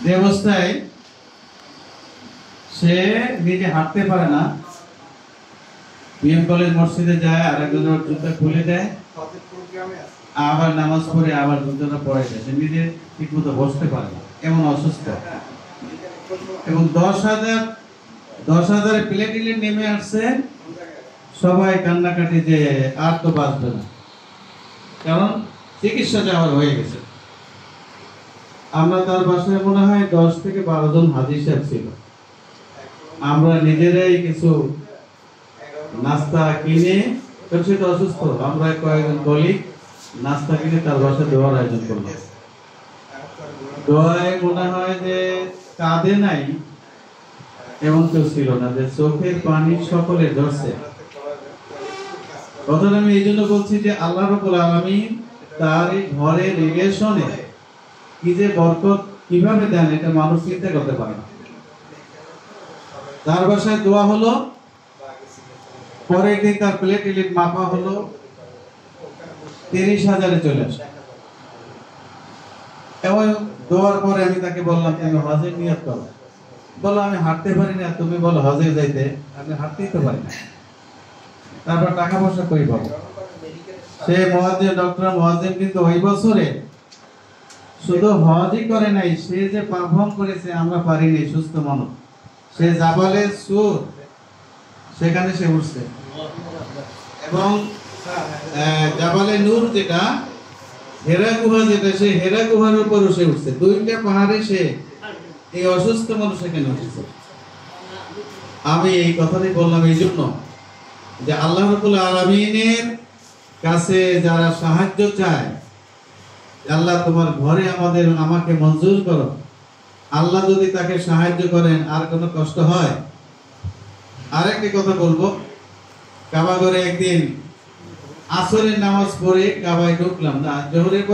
যে অবস্থায় সে নিজে হাঁটতে পারে না, বিএম কলেজ মসজিদে যায়, আর একজনের জুতা খুলে দেয়, আবার নামাজ পড়ে আবার জুতাটা পরে যায়। সে নিজে ঠিক মতো বসতে পারে না, এমন অসুস্থ। এবং 10,000 প্লেটিলেট নেমে আসছে, সবাই কান্নাকাটি যে আর তো বাঁচবে না, কারণ চিকিৎসা যাওয়ার হয়ে গেছে। আমরা তার বাসায় মনে হয় 10 থেকে 12 জন হাজি সাহেব ছিল। আমরা নিজেরাই কিছু নাস্তা কিনে, সে তো অসুস্থ, আমরা কয়েকজন কলিগ নাস্তা কিনে তার বাসায় দোয়ার আয়োজন করলাম। দোয়ায় মনে হয় যে কাঁদে নাই এমন কেউ ছিল না, যে চোখের পানি সকলে ধরছে। কথাটা আমি এই জন্য বলছি যে আল্লাহ রাব্বুল আলামিন তার এই ঘরের রিলেশনে কি যে বরকত কিভাবে দেন, এটা মানুষ চিন্তা করতে পারে না। তার বাসায় দোয়া হলো, পরের দিন তার প্লেটিলেট মাপা হলো, 30,000-এ চলে আসে। এবং দোয়ার পরে আমি তাকে বললাম, তুমি হজের নিয়ত করো। বলো আমি হাঁটতে পারি না, তুমি বলো হজে যাইতে, আমি হাঁটতেই তো পারি না, তারপর টাকা পয়সা কই পাবো? সে মুয়াজ্জিন, ডক্টর মুয়াজ্জিন, কিন্তু ওই বছরে শুধু হজই করে নাই, সে যে পারফর্ম করেছে আমরা পারিনি। সুস্থ মানুষ, সে জাবালে সুর, সেখানে সে উঠছে, এবং জাবালে নূর যেটা হেরা গুহা, যেটা সে হেরা গুহার উপরও সে উঠছে। 2টা পাহাড়ে সে এই অসুস্থ মানুষ এখানে উঠেছে। আমি এই কথাটাই বললাম এই জন্য যে আল্লাহ রাব্বুল আলামিনের কাছে যারা সাহায্য চায়, আল্লাহ তোমার ঘরে আমাকে মঞ্জুর করো, আল্লাহ যদি তাকে সাহায্য করেন আর কোনো কষ্ট হয়। আরেকটি কথা বলবো, কাবা ঘরে একদিন আসরের নামাজ পড়ে কাবায় ঢুকলাম না, জোহরের